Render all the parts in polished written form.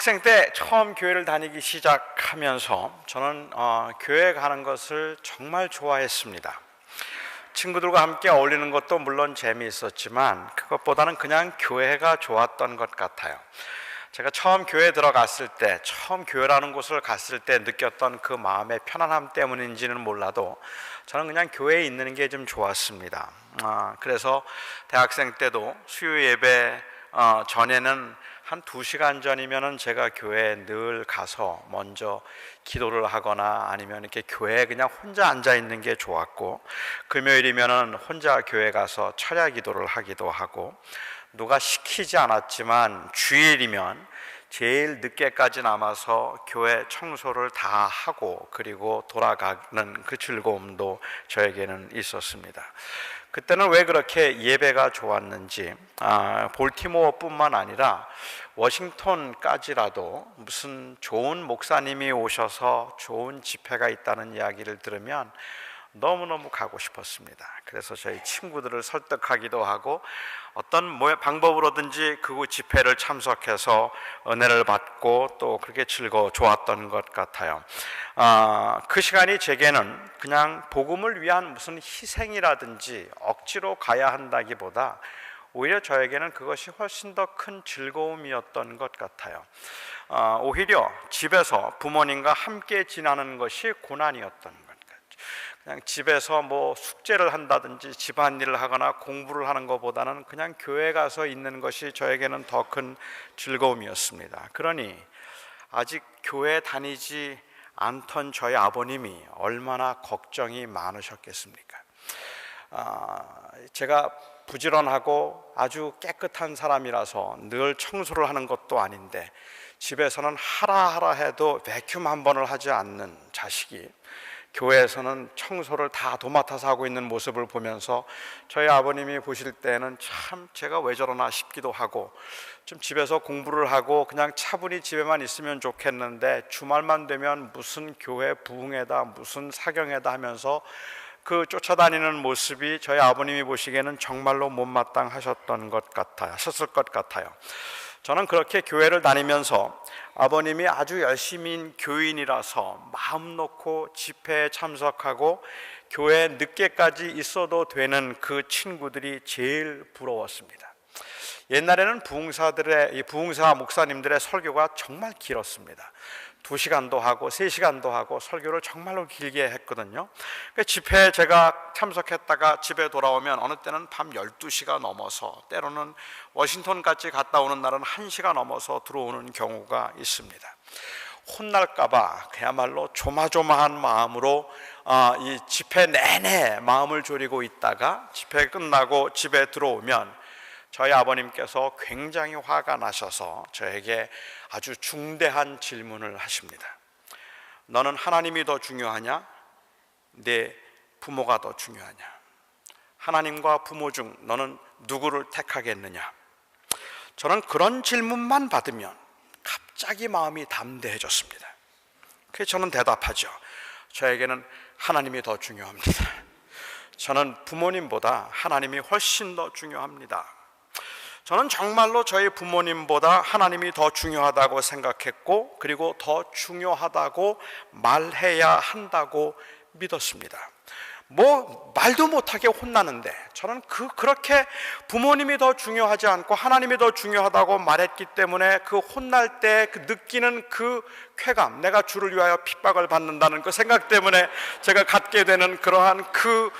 학생 때 처음 교회를 다니기 시작하면서 저는 교회 가는 것을 정말 좋아했습니다. 친구들과 함께 어울리는 것도 물론 재미있었지만 그것보다는 그냥 교회가 좋았던 것 같아요. 제가 처음 교회에 들어갔을 때, 처음 교회라는 곳을 갔을 때 느꼈던 그 마음의 편안함 때문인지는 몰라도 저는 그냥 교회에 있는 게 좀 좋았습니다. 그래서 대학생 때도 수요 예배 전에는 한 2시간 전이면은 제가 교회에 늘 가서 먼저 기도를 하거나 아니면 이렇게 교회에 그냥 혼자 앉아 있는 게 좋았고, 금요일이면은 혼자 교회 가서 철야 기도를 하기도 하고, 누가 시키지 않았지만 주일이면 제일 늦게까지 남아서 교회 청소를 다 하고 그리고 돌아가는 그 즐거움도 저에게는 있었습니다. 그때는 왜 그렇게 예배가 좋았는지, 볼티모어뿐만 아니라 워싱턴까지라도 무슨 좋은 목사님이 오셔서 좋은 집회가 있다는 이야기를 들으면 너무너무 가고 싶었습니다. 그래서 저희 친구들을 설득하기도 하고 어떤 방법으로든지 그 집회를 참석해서 은혜를 받고 또 그렇게 좋았던 것 같아요. 그 시간이 제게는 그냥 복음을 위한 무슨 희생이라든지 억지로 가야 한다기보다 오히려 저에게는 그것이 훨씬 더 큰 즐거움이었던 것 같아요. 오히려 집에서 부모님과 함께 지나는 것이 고난이었던 것 같아요. 그냥 집에서 뭐 숙제를 한다든지 집안일을 하거나 공부를 하는 것보다는 그냥 교회 가서 있는 것이 저에게는 더 큰 즐거움이었습니다. 그러니 아직 교회 다니지 않던 저희 아버님이 얼마나 걱정이 많으셨겠습니까? 제가 부지런하고 아주 깨끗한 사람이라서 늘 청소를 하는 것도 아닌데 집에서는 하라 해도 베큐um 한 번을 하지 않는 자식이 교회에서는 청소를 다 도맡아서 하고 있는 모습을 보면서 저희 아버님이 보실 때는 참 제가 왜 저러나 싶기도 하고, 좀 집에서 공부를 하고 그냥 차분히 집에만 있으면 좋겠는데 주말만 되면 무슨 교회 부흥회다 무슨 사경회다 하면서 그 쫓아다니는 모습이 저희 아버님이 보시기에는 정말로 못마땅하셨던 것 같아요. 하셨을 것 같아요. 저는 그렇게 교회를 다니면서 아버님이 아주 열심인 교인이라서 마음 놓고 집회에 참석하고 교회에 늦게까지 있어도 되는 그 친구들이 제일 부러웠습니다. 옛날에는 부흥사 목사님들의 설교가 정말 길었습니다. 2시간도 하고 3시간도 하고 설교를 정말로 길게 했거든요. 집회에 제가 참석했다가 집에 돌아오면 어느 때는 밤 12시가 넘어서, 때로는 워싱턴까지 갔다 오는 날은 1시가 넘어서 들어오는 경우가 있습니다. 혼날까봐 그야말로 조마조마한 마음으로 이 집회 내내 마음을 졸이고 있다가 집회 끝나고 집에 들어오면 저희 아버님께서 굉장히 화가 나셔서 저에게 아주 중대한 질문을 하십니다. 너는 하나님이 더 중요하냐? 내 부모가 더 중요하냐? 하나님과 부모 중 너는 누구를 택하겠느냐? 저는 그런 질문만 받으면 갑자기 마음이 담대해졌습니다. 그래서 저는 대답하죠. 저에게는 하나님이 더 중요합니다. 저는 부모님보다 하나님이 훨씬 더 중요합니다. 저는 정말로 저희 부모님보다 하나님이 더 중요하다고 생각했고, 그리고 더 중요하다고 말해야 한다고 믿었습니다. 말도 못하게 혼나는데 저는 그렇게 부모님이 더 중요하지 않고 하나님이 더 중요하다고 말했기 때문에 그 혼날 때 느끼는 그 쾌감, 내가 주를 위하여 핍박을 받는다는 그 생각 때문에 제가 갖게 되는 그러한 그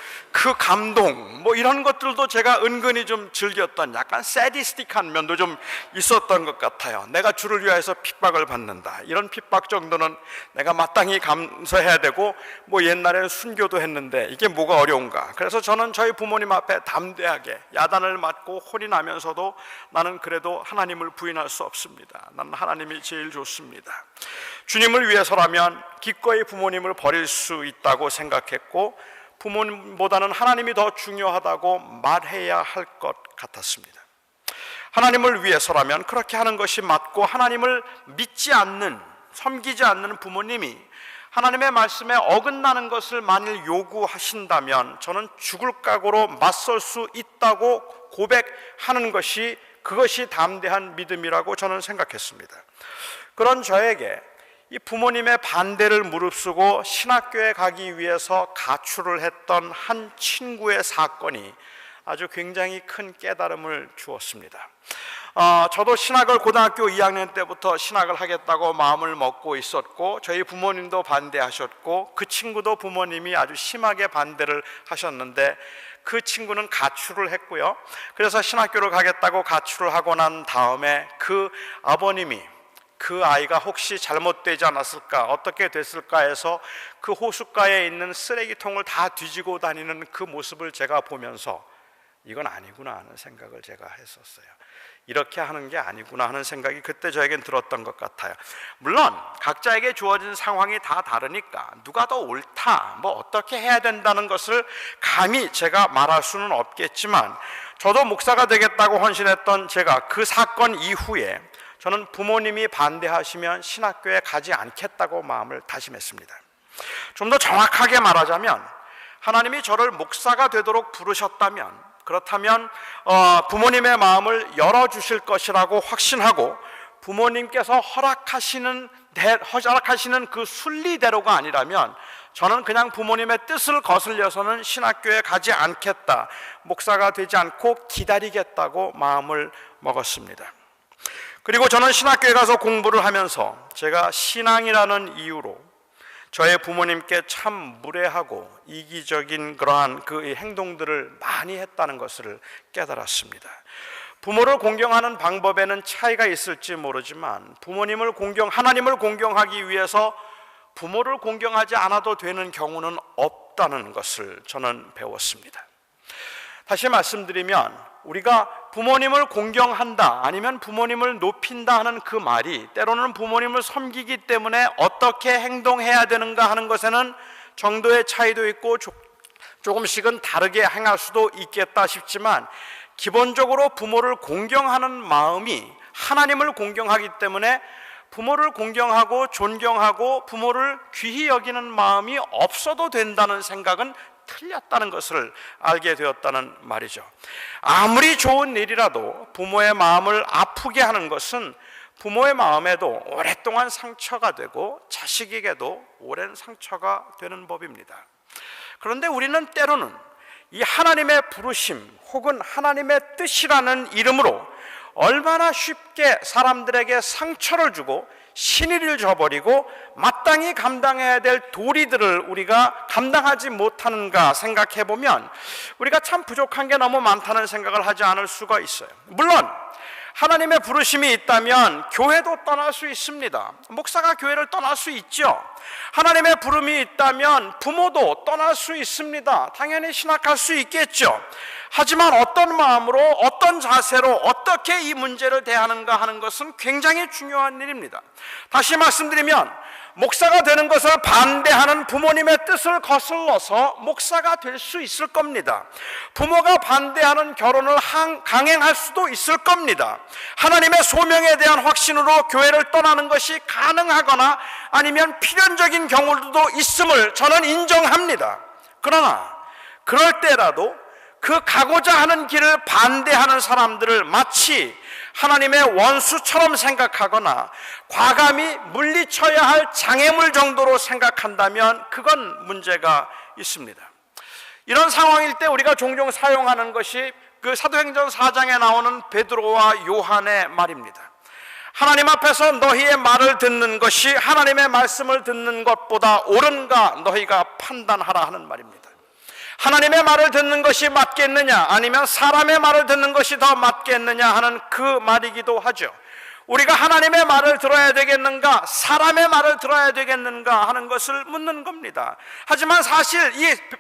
감동, 이런 것들도 제가 은근히 좀 즐겼던 약간 세디스틱한 면도 좀 있었던 것 같아요. 내가 주를 위하여서 핍박을 받는다, 이런 핍박 정도는 내가 마땅히 감수해야 되고, 옛날에는 순교도 했는데 이게 뭐가 어려운가. 그래서 저는 저희 부모님 앞에 담대하게 야단을 맞고 혼이 나면서도 나는 그래도 하나님을 부인할 수 없습니다. 나는 하나님이 제일 좋습니다. 주님을 위해서라면 기꺼이 부모님을 버릴 수 있다고 생각했고, 부모님보다는 하나님이 더 중요하다고 말해야 할 것 같았습니다. 하나님을 위해서라면 그렇게 하는 것이 맞고, 하나님을 믿지 않는, 섬기지 않는 부모님이 하나님의 말씀에 어긋나는 것을 만일 요구하신다면 저는 죽을 각오로 맞설 수 있다고 고백하는 것이, 그것이 담대한 믿음이라고 저는 생각했습니다. 그런 저에게 이 부모님의 반대를 무릅쓰고 신학교에 가기 위해서 가출을 했던 한 친구의 사건이 아주 굉장히 큰 깨달음을 주었습니다. 저도 신학을 고등학교 2학년 때부터 신학을 하겠다고 마음을 먹고 있었고, 저희 부모님도 반대하셨고, 그 친구도 부모님이 아주 심하게 반대를 하셨는데, 그 친구는 가출을 했고요. 그래서 신학교를 가겠다고 가출을 하고 난 다음에 그 아버님이 그 아이가 혹시 잘못되지 않았을까, 어떻게 됐을까 해서 그 호숫가에 있는 쓰레기통을 다 뒤지고 다니는 그 모습을 제가 보면서 이건 아니구나 하는 생각을 제가 했었어요. 이렇게 하는 게 아니구나 하는 생각이 그때 저에겐 들었던 것 같아요. 물론 각자에게 주어진 상황이 다 다르니까 누가 더 옳다, 뭐 어떻게 해야 된다는 것을 감히 제가 말할 수는 없겠지만, 저도 목사가 되겠다고 헌신했던 제가 그 사건 이후에 저는 부모님이 반대하시면 신학교에 가지 않겠다고 마음을 다짐했습니다. 좀 더 정확하게 말하자면, 하나님이 저를 목사가 되도록 부르셨다면, 그렇다면 부모님의 마음을 열어주실 것이라고 확신하고, 부모님께서 허락하시는 그 순리대로가 아니라면 저는 그냥 부모님의 뜻을 거슬려서는 신학교에 가지 않겠다, 목사가 되지 않고 기다리겠다고 마음을 먹었습니다. 그리고 저는 신학교에 가서 공부를 하면서 제가 신앙이라는 이유로 저의 부모님께 참 무례하고 이기적인 그러한 그 행동들을 많이 했다는 것을 깨달았습니다. 부모를 공경하는 방법에는 차이가 있을지 모르지만, 하나님을 공경하기 위해서 부모를 공경하지 않아도 되는 경우는 없다는 것을 저는 배웠습니다. 다시 말씀드리면, 우리가 부모님을 공경한다, 아니면 부모님을 높인다 하는 그 말이 때로는 부모님을 섬기기 때문에 어떻게 행동해야 되는가 하는 것에는 정도의 차이도 있고 조금씩은 다르게 행할 수도 있겠다 싶지만, 기본적으로 부모를 공경하는 마음이 하나님을 공경하기 때문에 부모를 공경하고 존경하고 부모를 귀히 여기는 마음이 없어도 된다는 생각은 틀렸다는 것을 알게 되었다는 말이죠. 아무리 좋은 일이라도 부모의 마음을 아프게 하는 것은 부모의 마음에도 오랫동안 상처가 되고 자식에게도 오랜 상처가 되는 법입니다. 그런데 우리는 때로는 이 하나님의 부르심 혹은 하나님의 뜻이라는 이름으로 얼마나 쉽게 사람들에게 상처를 주고 신의를 저버리고 마땅히 감당해야 될 도리들을 우리가 감당하지 못하는가 생각해 보면 우리가 참 부족한 게 너무 많다는 생각을 하지 않을 수가 있어요. 물론 하나님의 부르심이 있다면 교회도 떠날 수 있습니다. 목사가 교회를 떠날 수 있죠. 하나님의 부름이 있다면 부모도 떠날 수 있습니다. 당연히 신학할 수 있겠죠. 하지만 어떤 마음으로, 어떤 자세로, 어떻게 이 문제를 대하는가 하는 것은 굉장히 중요한 일입니다. 다시 말씀드리면, 목사가 되는 것을 반대하는 부모님의 뜻을 거슬러서 목사가 될 수 있을 겁니다. 부모가 반대하는 결혼을 강행할 수도 있을 겁니다. 하나님의 소명에 대한 확신으로 교회를 떠나는 것이 가능하거나 아니면 필연적인 경우도 있음을 저는 인정합니다. 그러나 그럴 때라도 그 가고자 하는 길을 반대하는 사람들을 마치 하나님의 원수처럼 생각하거나 과감히 물리쳐야 할 장애물 정도로 생각한다면 그건 문제가 있습니다. 이런 상황일 때 우리가 종종 사용하는 것이 그 사도행전 4장에 나오는 베드로와 요한의 말입니다. 하나님 앞에서 너희의 말을 듣는 것이 하나님의 말씀을 듣는 것보다 옳은가 너희가 판단하라 하는 말입니다. 하나님의 말을 듣는 것이 맞겠느냐, 아니면 사람의 말을 듣는 것이 더 맞겠느냐 하는 그 말이기도 하죠. 우리가 하나님의 말을 들어야 되겠는가, 사람의 말을 들어야 되겠는가 하는 것을 묻는 겁니다. 하지만 사실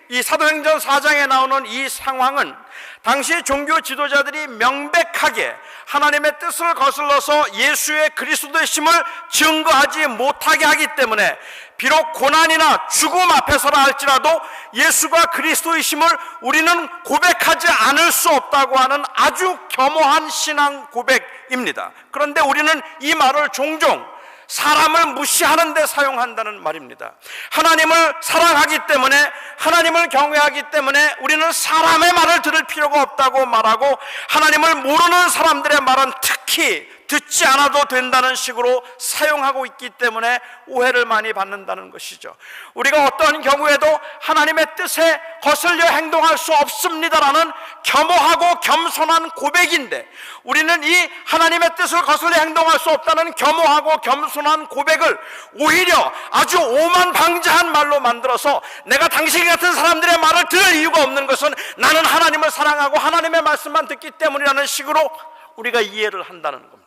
이 사도행전 4장에 나오는 이 상황은 당시 종교 지도자들이 명백하게 하나님의 뜻을 거슬러서 예수의 그리스도의심을 증거하지 못하게 하기 때문에 비록 고난이나 죽음 앞에서라 할지라도 예수가 그리스도이심을 우리는 고백하지 않을 수 없다고 하는 아주 겸허한 신앙 고백입니다. 그런데 우리는 이 말을 종종 사람을 무시하는 데 사용한다는 말입니다. 하나님을 사랑하기 때문에, 하나님을 경외하기 때문에 우리는 사람의 말을 들을 필요가 없다고 말하고, 하나님을 모르는 사람들의 말은 특히 듣지 않아도 된다는 식으로 사용하고 있기 때문에 오해를 많이 받는다는 것이죠. 우리가 어떠한 경우에도 하나님의 뜻에 거슬려 행동할 수 없습니다라는 겸허하고 겸손한 고백인데, 우리는 이 하나님의 뜻을 거슬려 행동할 수 없다는 겸허하고 겸손한 고백을 오히려 아주 오만방자한 말로 만들어서, 내가 당신 같은 사람들의 말을 들을 이유가 없는 것은 나는 하나님을 사랑하고 하나님의 말씀만 듣기 때문이라는 식으로 우리가 이해를 한다는 겁니다.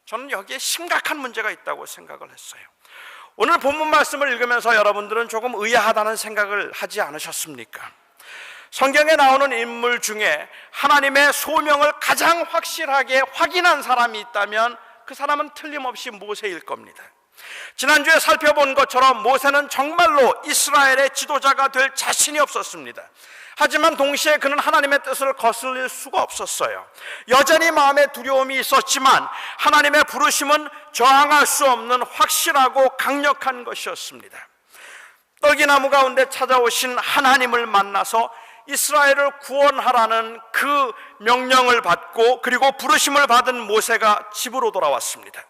저는 여기에 심각한 문제가 있다고 생각을 했어요. 오늘 본문 말씀을 읽으면서 여러분들은 조금 의아하다는 생각을 하지 않으셨습니까? 성경에 나오는 인물 중에 하나님의 소명을 가장 확실하게 확인한 사람이 있다면 그 사람은 틀림없이 모세일 겁니다. 지난주에 살펴본 것처럼 모세는 정말로 이스라엘의 지도자가 될 자신이 없었습니다. 하지만 동시에 그는 하나님의 뜻을 거슬릴 수가 없었어요. 여전히 마음에 두려움이 있었지만 하나님의 부르심은 저항할 수 없는 확실하고 강력한 것이었습니다. 떨기나무 가운데 찾아오신 하나님을 만나서 이스라엘을 구원하라는 그 명령을 받고, 그리고 부르심을 받은 모세가 집으로 돌아왔습니다.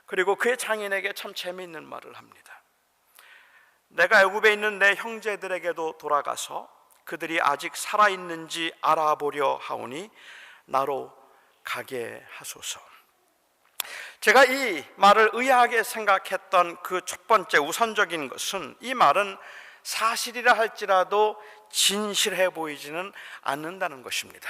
그리고 그의 장인에게 참 재미있는 말을 합니다. 내가 애굽에 있는 내 형제들에게도 돌아가서 그들이 아직 살아있는지 알아보려 하오니 나로 가게 하소서. 제가 이 말을 의아하게 생각했던 그 첫 번째 우선적인 것은, 이 말은 사실이라 할지라도 진실해 보이지는 않는다는 것입니다.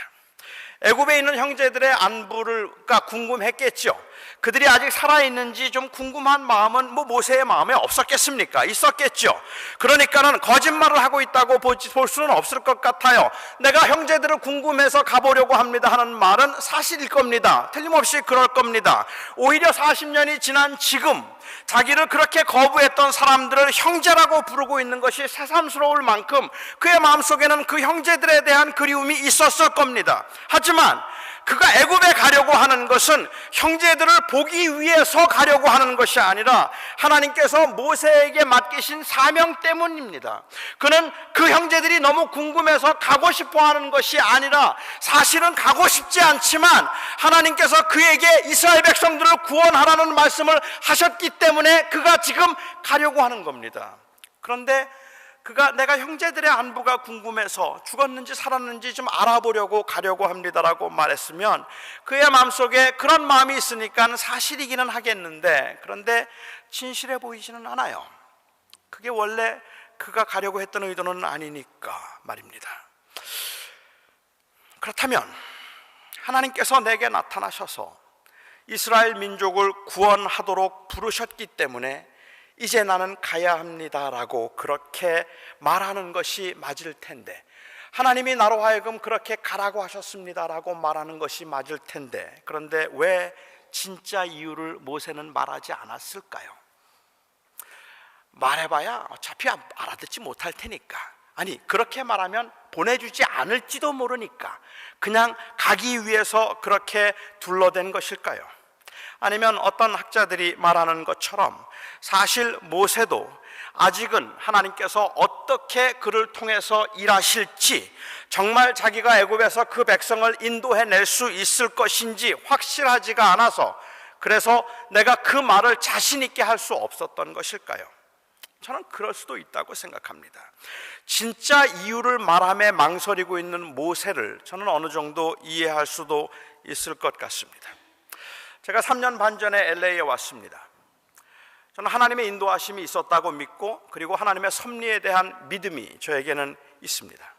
애굽에 있는 형제들의 안부가 궁금했겠죠. 그들이 아직 살아있는지 좀 궁금한 마음은 모세의 마음에 없었겠습니까? 있었겠죠. 그러니까는 거짓말을 하고 있다고 볼 수는 없을 것 같아요. 내가 형제들을 궁금해서 가보려고 합니다 하는 말은 사실일 겁니다. 틀림없이 그럴 겁니다. 오히려 40년이 지난 지금 자기를 그렇게 거부했던 사람들을 형제라고 부르고 있는 것이 새삼스러울 만큼 그의 마음속에는 그 형제들에 대한 그리움이 있었을 겁니다. 하지만 그가 애굽에 가려고 하는 것은 형제들을 보기 위해서 가려고 하는 것이 아니라 하나님께서 모세에게 맡기신 사명 때문입니다. 그는 그 형제들이 너무 궁금해서 가고 싶어 하는 것이 아니라, 사실은 가고 싶지 않지만 하나님께서 그에게 이스라엘 백성들을 구원하라는 말씀을 하셨기 때문에 그가 지금 가려고 하는 겁니다. 그런데 그가 내가 형제들의 안부가 궁금해서 죽었는지 살았는지 좀 알아보려고 가려고 합니다라고 말했으면 그의 마음속에 그런 마음이 있으니까 사실이기는 하겠는데, 그런데 진실해 보이지는 않아요. 그게 원래 그가 가려고 했던 의도는 아니니까 말입니다. 그렇다면 하나님께서 내게 나타나셔서 이스라엘 민족을 구원하도록 부르셨기 때문에 이제 나는 가야 합니다라고 그렇게 말하는 것이 맞을 텐데, 하나님이 나로 하여금 그렇게 가라고 하셨습니다라고 말하는 것이 맞을 텐데, 그런데 왜 진짜 이유를 모세는 말하지 않았을까요? 말해봐야 어차피 알아듣지 못할 테니까, 아니 그렇게 말하면 보내주지 않을지도 모르니까 그냥 가기 위해서 그렇게 둘러댄 것일까요? 아니면 어떤 학자들이 말하는 것처럼 사실 모세도 아직은 하나님께서 어떻게 그를 통해서 일하실지, 정말 자기가 애굽에서 그 백성을 인도해낼 수 있을 것인지 확실하지가 않아서, 그래서 내가 그 말을 자신 있게 할 수 없었던 것일까요? 저는 그럴 수도 있다고 생각합니다. 진짜 이유를 말함에 망설이고 있는 모세를 저는 어느 정도 이해할 수도 있을 것 같습니다. 제가 3년 반 전에 LA에 왔습니다. 저는 하나님의 인도하심이 있었다고 믿고, 그리고 하나님의 섭리에 대한 믿음이 저에게는 있습니다.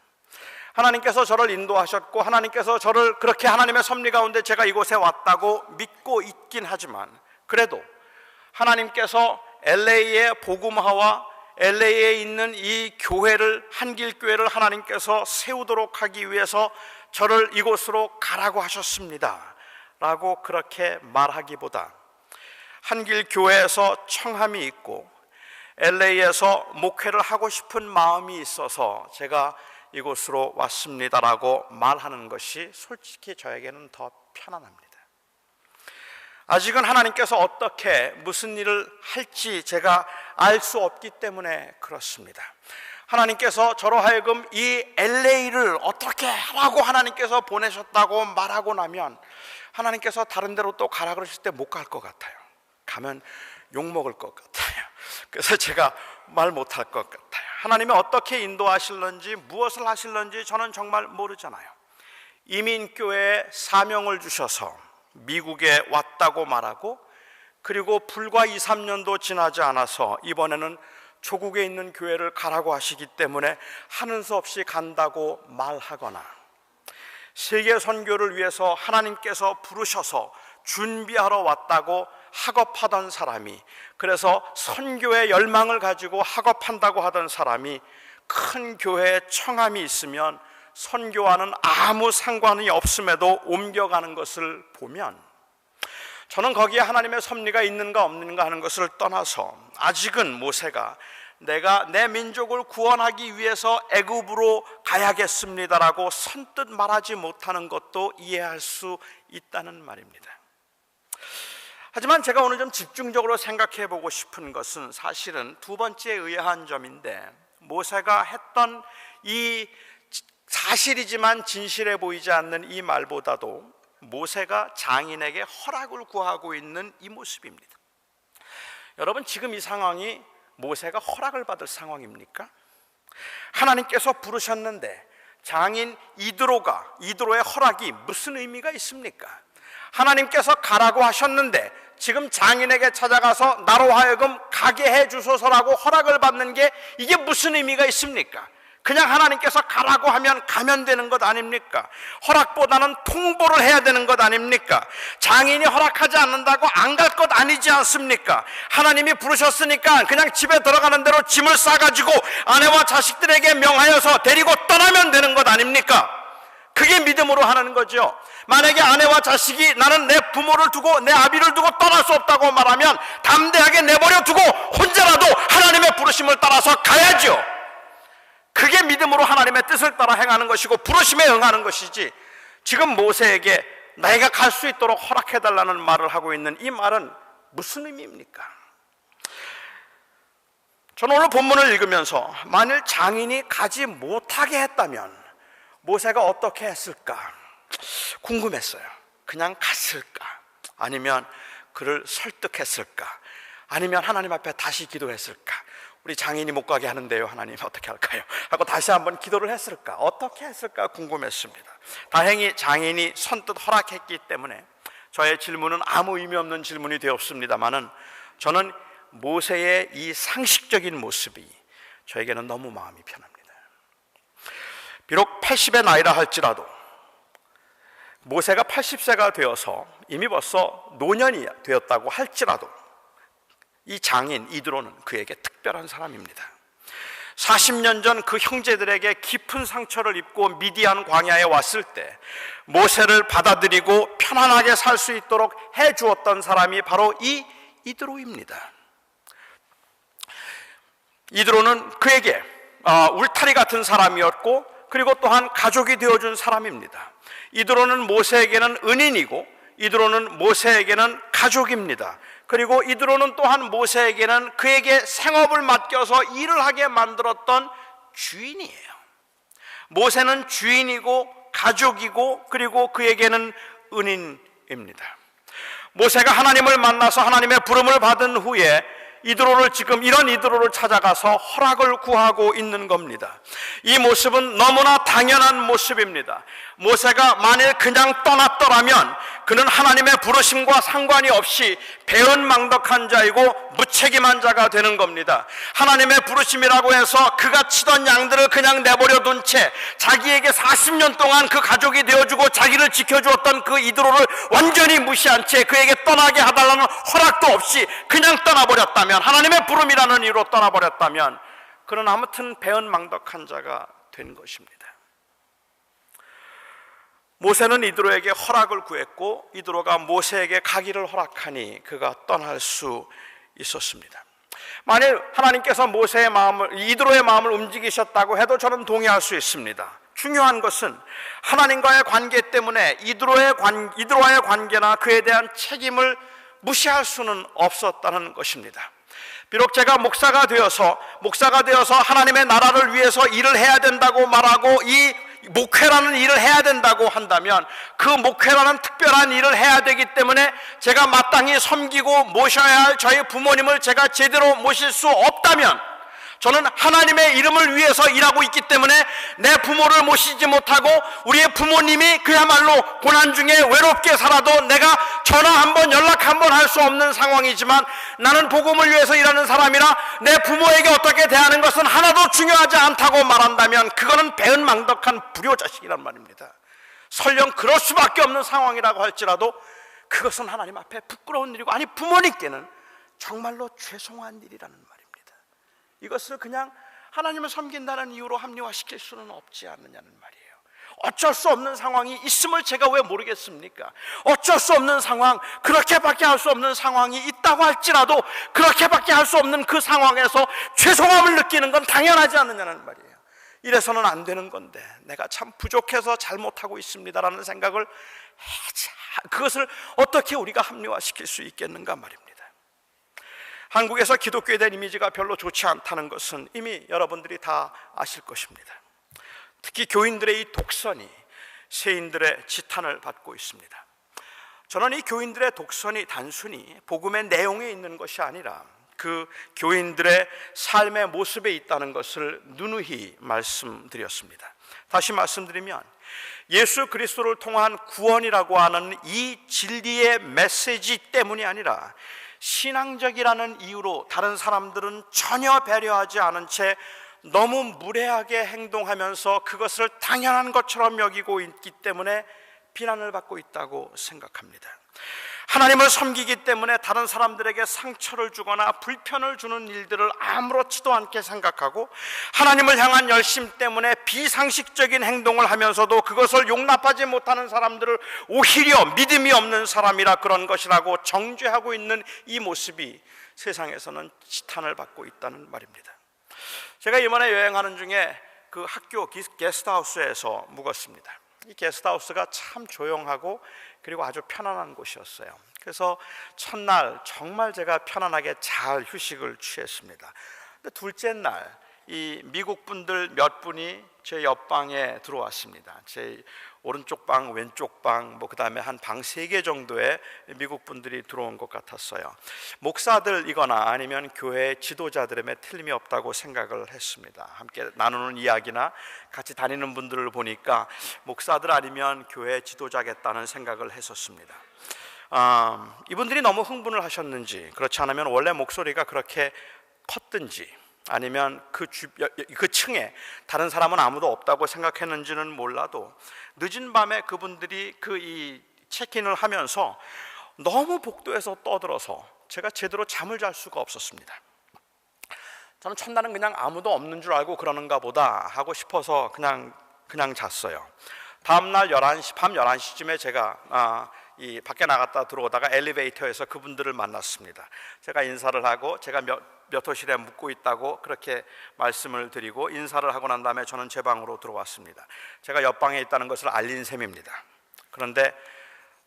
하나님께서 저를 인도하셨고 하나님께서 저를 그렇게 하나님의 섭리 가운데 제가 이곳에 왔다고 믿고 있긴 하지만, 그래도 하나님께서 LA의 복음화와 LA에 있는 이 교회를, 한길교회를 하나님께서 세우도록 하기 위해서 저를 이곳으로 가라고 하셨습니다 라고 그렇게 말하기보다, 한길교회에서 청함이 있고 LA에서 목회를 하고 싶은 마음이 있어서 제가 이곳으로 왔습니다라고 말하는 것이 솔직히 저에게는 더 편안합니다. 아직은 하나님께서 어떻게 무슨 일을 할지 제가 알 수 없기 때문에 그렇습니다. 하나님께서 저로 하여금 이 LA를 어떻게 하라고 하나님께서 보내셨다고 말하고 나면 하나님께서 다른 데로 또 가라 그러실 때 못 갈 것 같아요. 가면 욕먹을 것 같아요. 그래서 제가 말 못할 것 같아요. 하나님이 어떻게 인도하실런지, 무엇을 하실런지 저는 정말 모르잖아요. 이민교회에 사명을 주셔서 미국에 왔다고 말하고, 그리고 불과 2, 3년도 지나지 않아서 이번에는 조국에 있는 교회를 가라고 하시기 때문에 하는 수 없이 간다고 말하거나, 세계 선교를 위해서 하나님께서 부르셔서 준비하러 왔다고 학업하던 사람이, 그래서 선교의 열망을 가지고 학업한다고 하던 사람이 큰 교회에 청함이 있으면 선교와는 아무 상관이 없음에도 옮겨가는 것을 보면, 저는 거기에 하나님의 섭리가 있는가 없는가 하는 것을 떠나서 아직은 모세가 내가 내 민족을 구원하기 위해서 애굽으로 가야겠습니다라고 선뜻 말하지 못하는 것도 이해할 수 있다는 말입니다. 하지만 제가 오늘 좀 집중적으로 생각해 보고 싶은 것은 사실은 두 번째 의아한 점인데, 모세가 했던 이 사실이지만 진실해 보이지 않는 이 말보다도 모세가 장인에게 허락을 구하고 있는 이 모습입니다. 여러분, 지금 이 상황이 모세가 허락을 받을 상황입니까? 하나님께서 부르셨는데 장인 이드로의 허락이 무슨 의미가 있습니까? 하나님께서 가라고 하셨는데 지금 장인에게 찾아가서 나로 하여금 가게 해 주소서라고 허락을 받는 게 이게 무슨 의미가 있습니까? 그냥 하나님께서 가라고 하면 가면 되는 것 아닙니까? 허락보다는 통보를 해야 되는 것 아닙니까? 장인이 허락하지 않는다고 안 갈 것 아니지 않습니까? 하나님이 부르셨으니까 그냥 집에 들어가는 대로 짐을 싸가지고 아내와 자식들에게 명하여서 데리고 떠나면 되는 것 아닙니까? 그게 믿음으로 하는 거죠. 만약에 아내와 자식이 나는 내 부모를 두고 내 아비를 두고 떠날 수 없다고 말하면 담대하게 내버려 두고 혼자라도 하나님의 부르심을 따라서 가야죠. 그게 믿음으로 하나님의 뜻을 따라 행하는 것이고 부르심에 응하는 것이지, 지금 모세에게 내가 갈 수 있도록 허락해달라는 말을 하고 있는 이 말은 무슨 의미입니까? 저는 오늘 본문을 읽으면서 만일 장인이 가지 못하게 했다면 모세가 어떻게 했을까 궁금했어요. 그냥 갔을까? 아니면 그를 설득했을까? 아니면 하나님 앞에 다시 기도했을까? 우리 장인이 못 가게 하는데요, 하나님 어떻게 할까요? 하고 다시 한번 기도를 했을까? 어떻게 했을까 궁금했습니다. 다행히 장인이 선뜻 허락했기 때문에 저의 질문은 아무 의미 없는 질문이 되었습니다만은, 저는 모세의 이 상식적인 모습이 저에게는 너무 마음이 편합니다. 비록 80의 나이라 할지라도 모세가 80세가 되어서 이미 벌써 노년이 되었다고 할지라도 이 장인 이드로는 그에게 특별한 사람입니다. 40년 전 그 형제들에게 깊은 상처를 입고 미디안 광야에 왔을 때 모세를 받아들이고 편안하게 살 수 있도록 해주었던 사람이 바로 이 이드로입니다. 이드로는 그에게 울타리 같은 사람이었고, 그리고 또한 가족이 되어준 사람입니다. 이드로는 모세에게는 은인이고, 이드로는 모세에게는 가족입니다. 그리고 이드로는 또한 모세에게는 그에게 생업을 맡겨서 일을 하게 만들었던 주인이에요. 모세는 주인이고 가족이고 그리고 그에게는 은인입니다. 모세가 하나님을 만나서 하나님의 부름을 받은 후에 이드로를 지금 이런 이드로를 찾아가서 허락을 구하고 있는 겁니다. 이 모습은 너무나 당연한 모습입니다. 모세가 만일 그냥 떠났더라면 그는 하나님의 부르심과 상관이 없이 배은망덕한 자이고 무책임한 자가 되는 겁니다. 하나님의 부르심이라고 해서 그가 치던 양들을 그냥 내버려 둔 채 자기에게 40년 동안 그 가족이 되어주고 자기를 지켜주었던 그 이드로를 완전히 무시한 채 그에게 떠나게 하달라는 허락도 없이 그냥 떠나버렸다면, 하나님의 부름이라는 이유로 떠나버렸다면 그는 아무튼 배은망덕한 자가 된 것입니다. 모세는 이드로에게 허락을 구했고 이드로가 모세에게 가기를 허락하니 그가 떠날 수 있었습니다. 만일 하나님께서 이드로의 마음을 움직이셨다고 해도 저는 동의할 수 있습니다. 중요한 것은 하나님과의 관계 때문에 이드로와의 관계나 그에 대한 책임을 무시할 수는 없었다는 것입니다. 비록 제가 목사가 되어서 하나님의 나라를 위해서 일을 해야 된다고 말하고 이 목회라는 일을 해야 된다고 한다면 그 목회라는 특별한 일을 해야 되기 때문에 제가 마땅히 섬기고 모셔야 할 저희 부모님을 제가 제대로 모실 수 없다면, 저는 하나님의 이름을 위해서 일하고 있기 때문에 내 부모를 모시지 못하고 우리의 부모님이 그야말로 고난 중에 외롭게 살아도 내가 전화 한번 연락 한번 할 수 없는 상황이지만, 나는 복음을 위해서 일하는 사람이라 내 부모에게 어떻게 대하는 것은 하나도 중요하지 않다고 말한다면 그거는 배은망덕한 불효자식이란 말입니다. 설령 그럴 수밖에 없는 상황이라고 할지라도 그것은 하나님 앞에 부끄러운 일이고, 아니 부모님께는 정말로 죄송한 일이라는 말입니다. 이것을 그냥 하나님을 섬긴다는 이유로 합리화시킬 수는 없지 않느냐는 말이에요. 어쩔 수 없는 상황이 있음을 제가 왜 모르겠습니까? 어쩔 수 없는 상황, 그렇게밖에 할 수 없는 상황이 있다고 할지라도 그렇게밖에 할 수 없는 그 상황에서 죄송함을 느끼는 건 당연하지 않느냐는 말이에요. 이래서는 안 되는 건데 내가 참 부족해서 잘못하고 있습니다라는 생각을 해야지, 그것을 어떻게 우리가 합리화시킬 수 있겠는가 말입니다. 한국에서 기독교에 대한 이미지가 별로 좋지 않다는 것은 이미 여러분들이 다 아실 것입니다. 특히 교인들의 이 독선이 세인들의 지탄을 받고 있습니다. 저는 이 교인들의 독선이 단순히 복음의 내용에 있는 것이 아니라 그 교인들의 삶의 모습에 있다는 것을 누누이 말씀드렸습니다. 다시 말씀드리면 예수 그리스도를 통한 구원이라고 하는 이 진리의 메시지 때문이 아니라 신앙적이라는 이유로 다른 사람들은 전혀 배려하지 않은 채 너무 무례하게 행동하면서 그것을 당연한 것처럼 여기고 있기 때문에 비난을 받고 있다고 생각합니다. 하나님을 섬기기 때문에 다른 사람들에게 상처를 주거나 불편을 주는 일들을 아무렇지도 않게 생각하고, 하나님을 향한 열심 때문에 비상식적인 행동을 하면서도 그것을 용납하지 못하는 사람들을 오히려 믿음이 없는 사람이라 그런 것이라고 정죄하고 있는 이 모습이 세상에서는 지탄을 받고 있다는 말입니다. 제가 이번에 여행하는 중에 그 학교 게스트하우스에서 묵었습니다. 이 게스트하우스가 참 조용하고 그리고 아주 편안한 곳이었어요. 그래서 첫날 정말 제가 편안하게 잘 휴식을 취했습니다. 근데 둘째 날 이 미국 분들 몇 분이 제 옆방에 들어왔습니다. 제 오른쪽 방, 왼쪽 방, 그 다음에 한 방 3개 정도의 미국 분들이 들어온 것 같았어요. 목사들이거나 아니면 교회 지도자들임에 틀림이 없다고 생각을 했습니다. 함께 나누는 이야기나 같이 다니는 분들을 보니까 목사들 아니면 교회 지도자겠다는 생각을 했었습니다. 이분들이 너무 흥분을 하셨는지, 그렇지 않으면 원래 목소리가 그렇게 컸든지, 아니면 그 층에 다른 사람은 아무도 없다고 생각했는지는 몰라도 늦은 밤에 그분들이 이 체크인을 하면서 너무 복도에서 떠들어서 제가 제대로 잠을 잘 수가 없었습니다. 저는 첫날은 그냥 아무도 없는 줄 알고 그러는가 보다 하고 싶어서 그냥 잤어요. 다음날 밤 11시쯤에 제가 이 밖에 나갔다 들어오다가 엘리베이터에서 그분들을 만났습니다. 제가 인사를 하고 제가 몇 호실에 묵고 있다고 그렇게 말씀을 드리고 인사를 하고 난 다음에 저는 제 방으로 들어왔습니다. 제가 옆방에 있다는 것을 알린 셈입니다. 그런데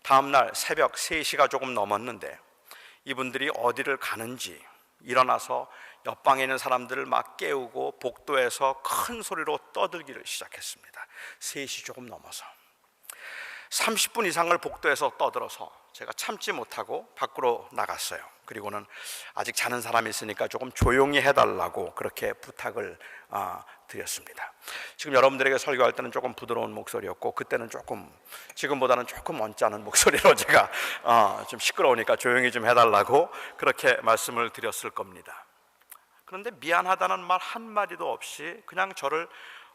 다음날 새벽 3시가 조금 넘었는데 이분들이 어디를 가는지 일어나서 옆방에 있는 사람들을 막 깨우고 복도에서 큰 소리로 떠들기를 시작했습니다. 3시 조금 넘어서 30분 이상을 복도에서 떠들어서 제가 참지 못하고 밖으로 나갔어요. 그리고는 아직 자는 사람이 있으니까 조금 조용히 해달라고 그렇게 부탁을 드렸습니다. 지금 여러분들에게 설교할 때는 조금 부드러운 목소리였고, 그때는 지금보다는 조금 언짢은 목소리로 제가 좀 시끄러우니까 조용히 좀 해달라고 그렇게 말씀을 드렸을 겁니다. 그런데 미안하다는 말 한마디도 없이 그냥 저를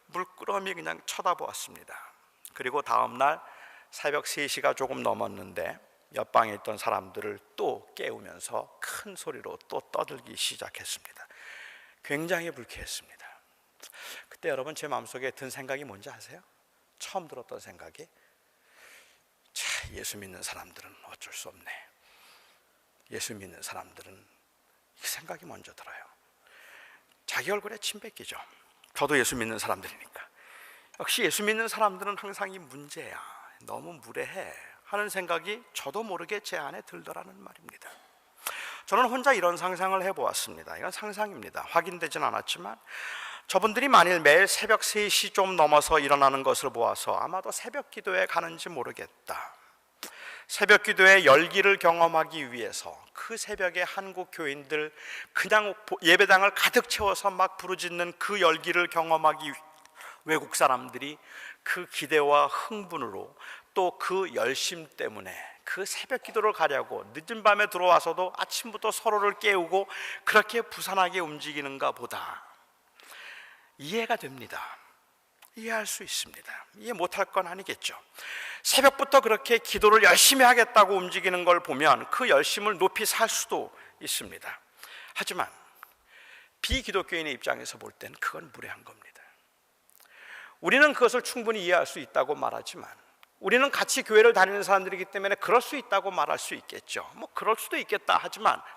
물끄러미 그냥 쳐다보았습니다. 그리고 다음날 새벽 3시가 조금 넘었는데 옆방에 있던 사람들을 또 깨우면서 큰 소리로 또 떠들기 시작했습니다. 굉장히 불쾌했습니다. 그때 여러분 제 마음속에 든 생각이 뭔지 아세요? 처음 들었던 생각이, 예수 믿는 사람들은 어쩔 수 없네. 예수 믿는 사람들은 이 생각이 먼저 들어요. 자기 얼굴에 침 뱉기죠. 저도 예수 믿는 사람들이니까. 역시 예수 믿는 사람들은 항상 이 문제야, 너무 무례해 하는 생각이 저도 모르게 제 안에 들더라는 말입니다. 저는 혼자 이런 상상을 해보았습니다. 이건 상상입니다. 확인되진 않았지만 저분들이 만일 매일 새벽 3시 좀 넘어서 일어나는 것을 보아서 아마도 새벽 기도에 가는지 모르겠다, 새벽 기도의 열기를 경험하기 위해서 그 새벽에 한국 교인들 그냥 예배당을 가득 채워서 막 부르짖는 그 열기를 경험하기 외국 사람들이 그 기대와 흥분으로 또 그 열심 때문에 그 새벽 기도를 가려고 늦은 밤에 들어와서도 아침부터 서로를 깨우고 그렇게 부산하게 움직이는가 보다 이해가 됩니다. 이해할 수 있습니다. 이해 못할 건 아니겠죠. 새벽부터 그렇게 기도를 열심히 하겠다고 움직이는 걸 보면 그 열심을 높이 살 수도 있습니다. 하지만 비기독교인의 입장에서 볼 때는 그건 무례한 겁니다. 우리는 그것을 충분히 이해할 수 있다고 말하지만, 우리는 같이 교회를 다니는 사람들이기 때문에 그럴 수 있다고 말할 수 있겠죠. 뭐 그럴 수도 있겠다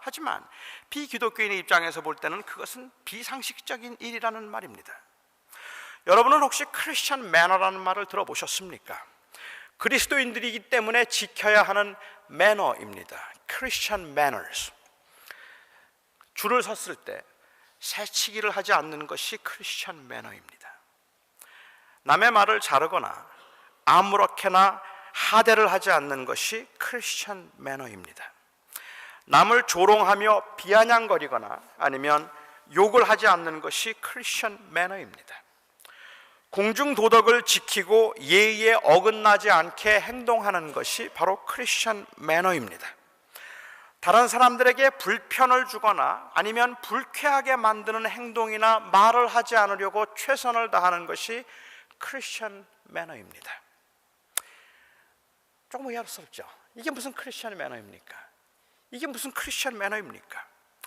하지만 비기독교인의 입장에서 볼 때는 그것은 비상식적인 일이라는 말입니다. 여러분은 혹시 크리스천 매너라는 말을 들어보셨습니까? 그리스도인들이기 때문에 지켜야 하는 매너입니다. 크리스천 매너스. 줄을 섰을 때 새치기를 하지 않는 것이 크리스천 매너입니다. 남의 말을 자르거나 아무렇게나 하대를 하지 않는 것이 크리스천 매너입니다. 남을 조롱하며 비아냥거리거나 아니면 욕을 하지 않는 것이 크리스천 매너입니다. 공중도덕을 지키고 예의에 어긋나지 않게 행동하는 것이 바로 크리스천 매너입니다. 다른 사람들에게 불편을 주거나 아니면 불쾌하게 만드는 행동이나 말을 하지 않으려고 최선을 다하는 것이 크리스천 매너입니다. 조금 의아스럽죠? 이게 무슨 크리스천 매너입니까? 이게 무슨 크리스천 매너입니까?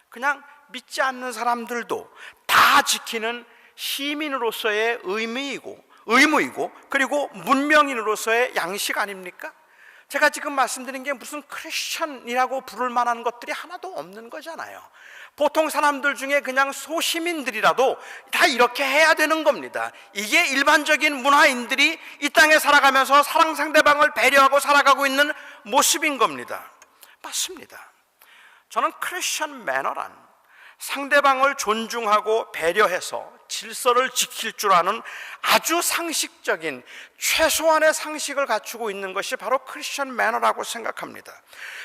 그냥 믿지 않는 사람들도 다 지키는 시민으로서의 의무이고 그리고 문명인으로서의 양식 아닙니까? 제가 지금 말씀드린 게 무슨 크리스천이라고 부를 만한 것들이 하나도 없는 거잖아요. 보통 사람들 중에 그냥 소시민들이라도 다 이렇게 해야 되는 겁니다. 이게 일반적인 문화인들이 이 땅에 살아가면서 사랑 상대방을 배려하고 살아가고 있는 모습인 겁니다. 맞습니다. 저는 크리스천 매너란 상대방을 존중하고 배려해서 질서를 지킬 줄 아는 아주 상식적인 최소한의 상식을 갖추고 있는 것이 바로 크리스천 매너라고 생각합니다.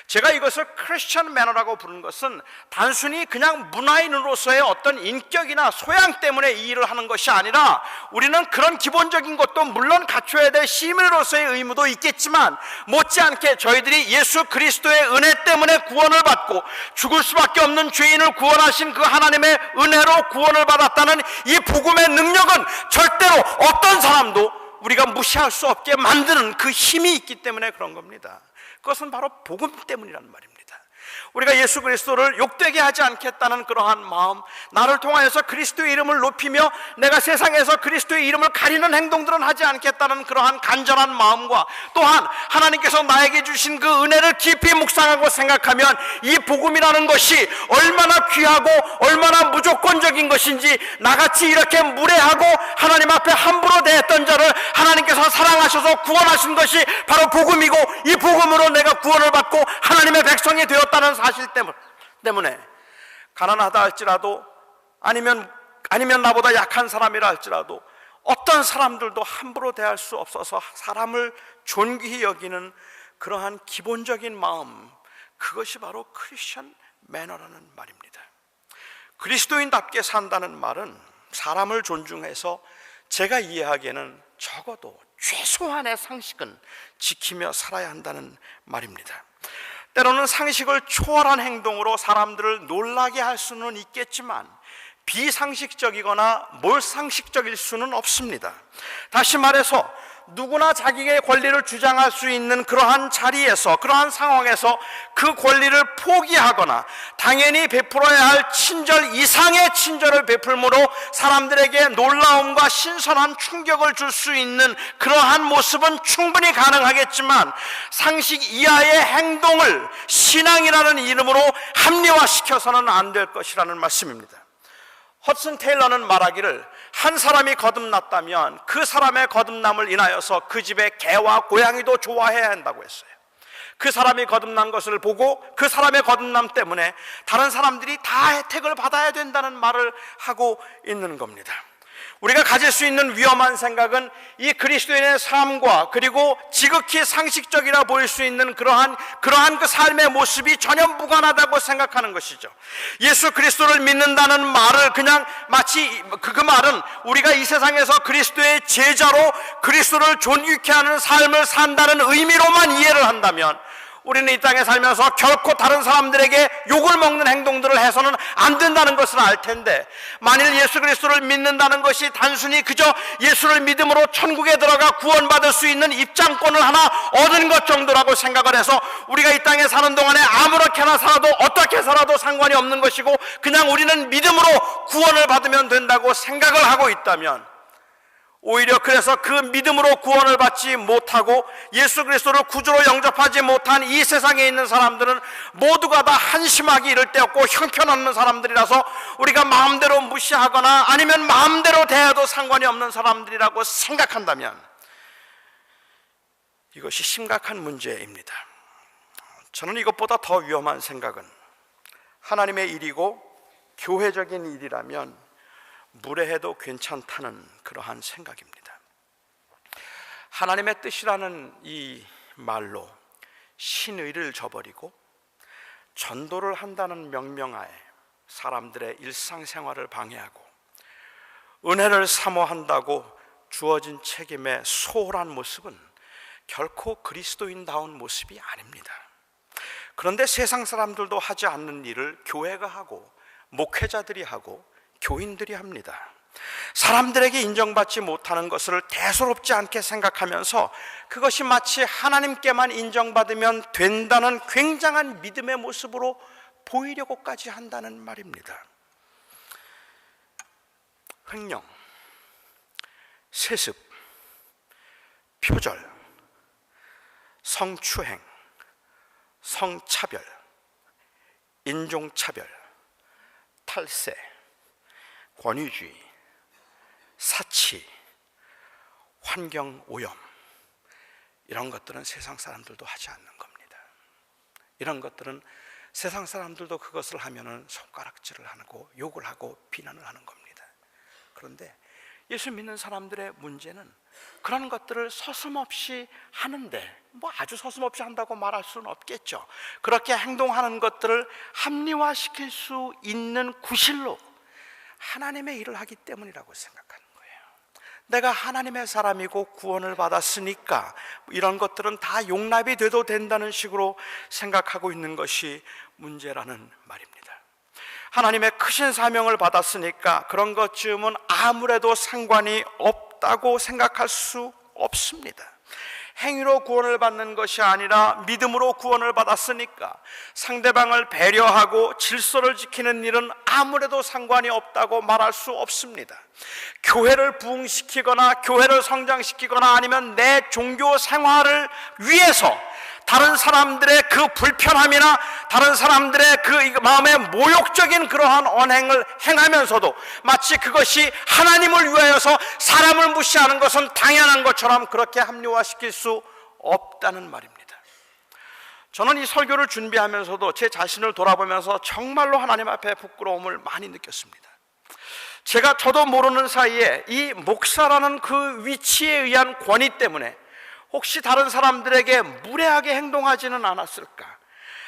제가 이것을 크리스천 매너라고 부르는 것은 단순히 그냥 문화인으로서의 어떤 인격이나 소양 때문에 이 일을 하는 것이 아니라, 우리는 그런 기본적인 것도 물론 갖춰야 될 시민으로서의 의무도 있겠지만 못지않게 저희들이 예수 그리스도의 은혜 때문에 구원을 받고 죽을 수밖에 없는 죄인을 구원하신 그 하나님의 은혜로 구원을 받았다는 이 복음의 능력은 절대로 어떤 사람도 우리가 무시할 수 없게 만드는 그 힘이 있기 때문에 그런 겁니다. 그것은 바로 복음 때문이라는 말입니다. 우리가 예수 그리스도를 욕되게 하지 않겠다는 그러한 마음, 나를 통하여서 그리스도의 이름을 높이며 내가 세상에서 그리스도의 이름을 가리는 행동들은 하지 않겠다는 그러한 간절한 마음과, 또한 하나님께서 나에게 주신 그 은혜를 깊이 묵상하고 생각하면 이 복음이라는 것이 얼마나 귀하고 얼마나 무조건적인 것인지, 나같이 이렇게 무례하고 하나님 앞에 함부로 대했던 자를 하나님께서 사랑하셔서 구원하신 것이 바로 복음이고, 이 복음으로 내가 구원을 받고 하나님의 백성이 되었다는 사실 때문에 가난하다 할지라도 아니면 나보다 약한 사람이라 할지라도 어떤 사람들도 함부로 대할 수 없어서 사람을 존귀히 여기는 그러한 기본적인 마음, 그것이 바로 크리스천 매너라는 말입니다. 그리스도인답게 산다는 말은 사람을 존중해서 제가 이해하기에는 적어도 최소한의 상식은 지키며 살아야 한다는 말입니다. 때로는 상식을 초월한 행동으로 사람들을 놀라게 할 수는 있겠지만 비상식적이거나 몰상식적일 수는 없습니다. 다시 말해서 누구나 자기의 권리를 주장할 수 있는 그러한 자리에서, 그러한 상황에서 그 권리를 포기하거나 당연히 베풀어야 할 친절 이상의 친절을 베풀므로 사람들에게 놀라움과 신선한 충격을 줄 수 있는 그러한 모습은 충분히 가능하겠지만, 상식 이하의 행동을 신앙이라는 이름으로 합리화시켜서는 안 될 것이라는 말씀입니다. 허슨 테일러는 말하기를, 한 사람이 거듭났다면 그 사람의 거듭남을 인하여서 그 집의 개와 고양이도 좋아해야 한다고 했어요. 그 사람이 거듭난 것을 보고 그 사람의 거듭남 때문에 다른 사람들이 다 혜택을 받아야 된다는 말을 하고 있는 겁니다. 우리가 가질 수 있는 위험한 생각은 이 그리스도인의 삶과 그리고 지극히 상식적이라 보일 수 있는 그러한 그 삶의 모습이 전혀 무관하다고 생각하는 것이죠. 예수 그리스도를 믿는다는 말을 그냥 마치 그 말은 우리가 이 세상에서 그리스도의 제자로 그리스도를 존귀케 하는 삶을 산다는 의미로만 이해를 한다면 우리는 이 땅에 살면서 결코 다른 사람들에게 욕을 먹는 행동들을 해서는 안 된다는 것을 알 텐데, 만일 예수 그리스도를 믿는다는 것이 단순히 그저 예수를 믿음으로 천국에 들어가 구원받을 수 있는 입장권을 하나 얻은 것 정도라고 생각을 해서 우리가 이 땅에 사는 동안에 아무렇게나 살아도 어떻게 살아도 상관이 없는 것이고 그냥 우리는 믿음으로 구원을 받으면 된다고 생각을 하고 있다면, 오히려 그래서 그 믿음으로 구원을 받지 못하고 예수 그리스도를 구주로 영접하지 못한 이 세상에 있는 사람들은 모두가 다 한심하기 이를 데 없고 형편없는 사람들이라서 우리가 마음대로 무시하거나 아니면 마음대로 대해도 상관이 없는 사람들이라고 생각한다면 이것이 심각한 문제입니다. 저는 이것보다 더 위험한 생각은 하나님의 일이고 교회적인 일이라면 무례해도 괜찮다는 그러한 생각입니다. 하나님의 뜻이라는 이 말로 신의를 저버리고 전도를 한다는 명명하에 사람들의 일상생활을 방해하고 은혜를 사모한다고 주어진 책임에 소홀한 모습은 결코 그리스도인다운 모습이 아닙니다. 그런데 세상 사람들도 하지 않는 일을 교회가 하고 목회자들이 하고 교인들이 합니다. 사람들에게 인정받지 못하는 것을 대수롭지 않게 생각하면서 그것이 마치 하나님께만 인정받으면 된다는 굉장한 믿음의 모습으로 보이려고까지 한다는 말입니다. 횡령, 세습, 표절, 성추행, 성차별, 인종차별, 탈세, 권위주의, 사치, 환경오염, 이런 것들은 세상 사람들도 하지 않는 겁니다. 이런 것들은 세상 사람들도 그것을 하면은 손가락질을 하고 욕을 하고 비난을 하는 겁니다. 그런데 예수 믿는 사람들의 문제는 그런 것들을 서슴없이 하는데, 뭐 아주 서슴없이 한다고 말할 수는 없겠죠. 그렇게 행동하는 것들을 합리화시킬 수 있는 구실로 하나님의 일을 하기 때문이라고 생각하는 거예요. 내가 하나님의 사람이고 구원을 받았으니까 이런 것들은 다 용납이 돼도 된다는 식으로 생각하고 있는 것이 문제라는 말입니다. 하나님의 크신 사명을 받았으니까 그런 것쯤은 아무래도 상관이 없다고 생각할 수 없습니다. 행위로 구원을 받는 것이 아니라 믿음으로 구원을 받았으니까 상대방을 배려하고 질서를 지키는 일은 아무래도 상관이 없다고 말할 수 없습니다. 교회를 부흥시키거나 교회를 성장시키거나 아니면 내 종교 생활을 위해서 다른 사람들의 그 불편함이나 다른 사람들의 그 마음의 모욕적인 그러한 언행을 행하면서도 마치 그것이 하나님을 위하여서 사람을 무시하는 것은 당연한 것처럼 그렇게 합리화시킬 수 없다는 말입니다. 저는 이 설교를 준비하면서도 제 자신을 돌아보면서 정말로 하나님 앞에 부끄러움을 많이 느꼈습니다. 저도 모르는 사이에 이 목사라는 그 위치에 의한 권위 때문에 혹시 다른 사람들에게 무례하게 행동하지는 않았을까?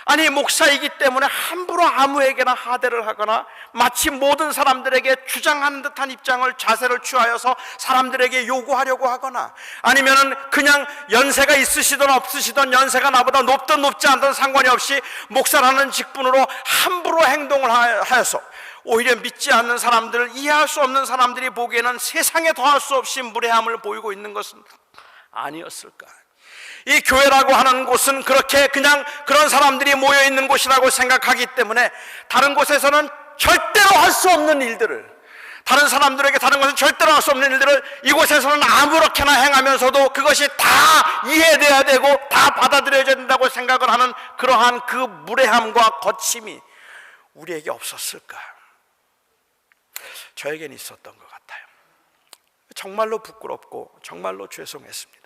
아니, 목사이기 때문에 함부로 아무에게나 하대를 하거나 마치 모든 사람들에게 주장하는 듯한 자세를 취하여서 사람들에게 요구하려고 하거나 아니면은 그냥 연세가 있으시든 없으시든 연세가 나보다 높든 높지 않든 상관이 없이 목사라는 직분으로 함부로 행동을 하여서 오히려 믿지 않는 사람들을 이해할 수 없는 사람들이 보기에는 세상에 더할 수 없이 무례함을 보이고 있는 것은 아니었을까? 이 교회라고 하는 곳은 그렇게 그냥 그런 사람들이 모여있는 곳이라고 생각하기 때문에 다른 곳에서는 절대로 할 수 없는 일들을, 다른 사람들에게 다른 것은 절대로 할 수 없는 일들을 이곳에서는 아무렇게나 행하면서도 그것이 다 이해돼야 되고 다 받아들여져야 된다고 생각을 하는 그러한 그 무례함과 거침이 우리에게 없었을까? 저에겐 있었던 것 같아요. 정말로 부끄럽고 정말로 죄송했습니다.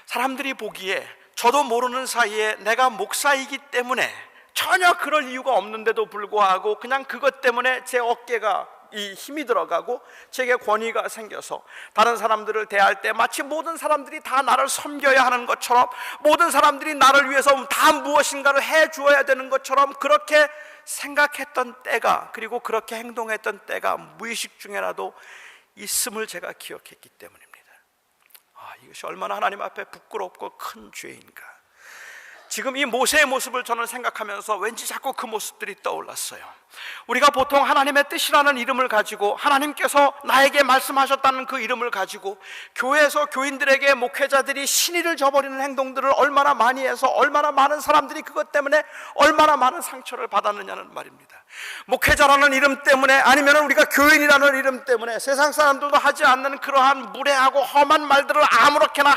사람들이 보기에 저도 모르는 사이에 내가 목사이기 때문에 전혀 그럴 이유가 없는데도 불구하고 그냥 그것 때문에 제 어깨가 이 힘이 들어가고 제게 권위가 생겨서 다른 사람들을 대할 때 마치 모든 사람들이 다 나를 섬겨야 하는 것처럼, 모든 사람들이 나를 위해서 다 무엇인가를 해 주어야 되는 것처럼 그렇게 생각했던 때가, 그리고 그렇게 행동했던 때가 무의식 중에라도 있음을 제가 기억했기 때문입니다. 이것이 얼마나 하나님 앞에 부끄럽고 큰 죄인가. 지금 이 모세의 모습을 저는 생각하면서 왠지 자꾸 그 모습들이 떠올랐어요. 우리가 보통 하나님의 뜻이라는 이름을 가지고, 하나님께서 나에게 말씀하셨다는 그 이름을 가지고 교회에서 교인들에게 목회자들이 신의를 저버리는 행동들을 얼마나 많이 해서 얼마나 많은 사람들이 그것 때문에 얼마나 많은 상처를 받았느냐는 말입니다. 목회자라는 이름 때문에, 아니면 우리가 교인이라는 이름 때문에 세상 사람들도 하지 않는 그러한 무례하고 험한 말들을 아무렇게나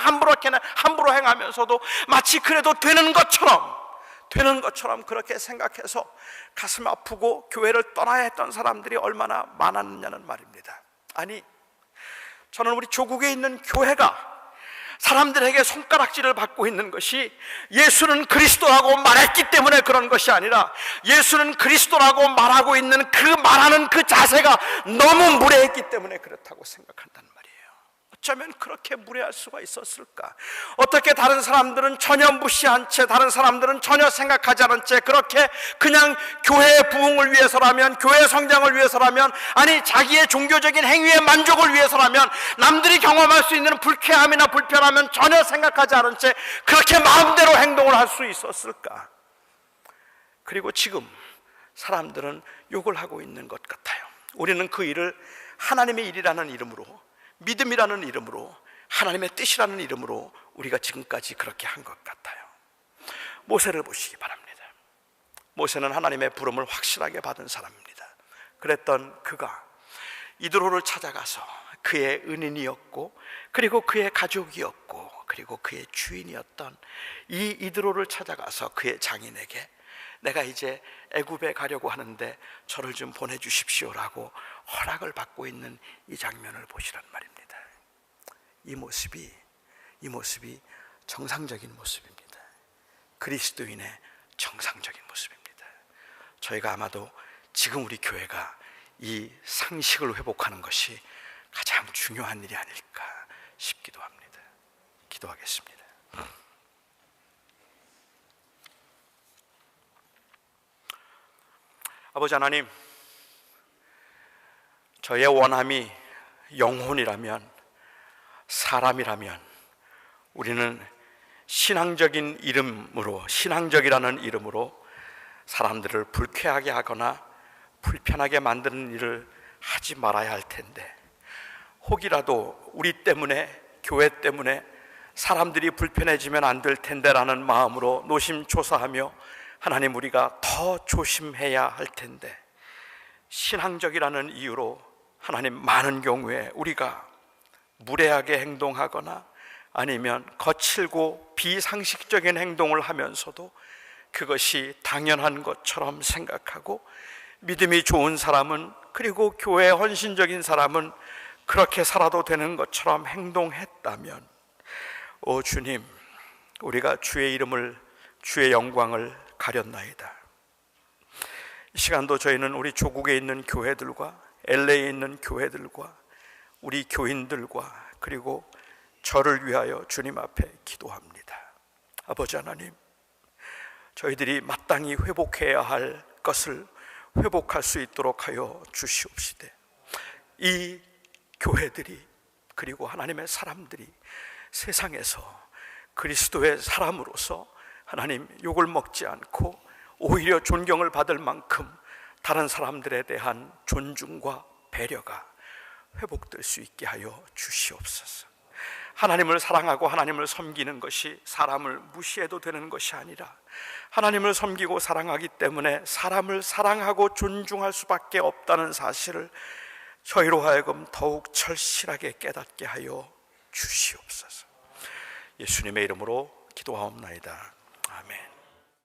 함부로 행하면서도 마치 그래도 되는 것처럼 그렇게 생각해서 가슴 아프고 교회를 떠나야 했던 사람들이 얼마나 많았느냐는 말입니다. 아니, 저는 우리 조국에 있는 교회가 사람들에게 손가락질을 받고 있는 것이 예수는 그리스도라고 말했기 때문에 그런 것이 아니라, 예수는 그리스도라고 말하고 있는 그 말하는 그 자세가 너무 무례했기 때문에 그렇다고 생각한다는 말이에요. 어쩌면 그렇게 무례할 수가 있었을까? 어떻게 다른 사람들은 전혀 무시한 채, 다른 사람들은 전혀 생각하지 않은 채 그렇게 그냥 교회의 부흥을 위해서라면, 교회 성장을 위해서라면, 아니 자기의 종교적인 행위의 만족을 위해서라면, 남들이 경험할 수 있는 불쾌함이나 불편함은 전혀 생각하지 않은 채 그렇게 마음대로 행동을 할 수 있었을까? 그리고 지금 사람들은 욕을 하고 있는 것 같아요. 우리는 그 일을 하나님의 일이라는 이름으로, 믿음이라는 이름으로, 하나님의 뜻이라는 이름으로 우리가 지금까지 그렇게 한 것 같아요. 모세를 보시기 바랍니다. 모세는 하나님의 부름을 확실하게 받은 사람입니다. 그랬던 그가 이드로를 찾아가서 그의 은인이었고, 그리고 그의 가족이었고, 그리고 그의 주인이었던 이 이드로를 찾아가서 그의 장인에게 내가 이제 애굽에 가려고 하는데 저를 좀 보내주십시오라고 허락을 받고 있는 이 장면을 보시란 말입니다. 이 모습이 정상적인 모습입니다. 그리스도인의 정상적인 모습입니다. 저희가 아마도 지금 우리 교회가 이 상식을 회복하는 것이 가장 중요한 일이 아닐까 싶기도 합니다. 기도하겠습니다. 아버지 하나님, 저의 원함이 영혼이라면, 사람이라면 우리는 신앙적인 이름으로, 신앙적이라는 이름으로 사람들을 불쾌하게 하거나 불편하게 만드는 일을 하지 말아야 할 텐데, 혹이라도 우리 때문에, 교회 때문에 사람들이 불편해지면 안 될 텐데라는 마음으로 노심초사하며 하나님, 우리가 더 조심해야 할 텐데, 신앙적이라는 이유로 하나님, 많은 경우에 우리가 무례하게 행동하거나 아니면 거칠고 비상식적인 행동을 하면서도 그것이 당연한 것처럼 생각하고, 믿음이 좋은 사람은, 그리고 교회에 헌신적인 사람은 그렇게 살아도 되는 것처럼 행동했다면, 오 주님, 우리가 주의 이름을, 주의 영광을 가렸나이다. 이 시간도 저희는 우리 조국에 있는 교회들과 LA에 있는 교회들과 우리 교인들과 그리고 저를 위하여 주님 앞에 기도합니다. 아버지 하나님, 저희들이 마땅히 회복해야 할 것을 회복할 수 있도록 하여 주시옵시되, 이 교회들이, 그리고 하나님의 사람들이 세상에서 그리스도의 사람으로서 하나님 욕을 먹지 않고 오히려 존경을 받을 만큼 다른 사람들에 대한 존중과 배려가 회복될 수 있게 하여 주시옵소서. 하나님을 사랑하고 하나님을 섬기는 것이 사람을 무시해도 되는 것이 아니라, 하나님을 섬기고 사랑하기 때문에 사람을 사랑하고 존중할 수밖에 없다는 사실을 저희로 하여금 더욱 절실하게 깨닫게 하여 주시옵소서. 예수님의 이름으로 기도하옵나이다. 아멘.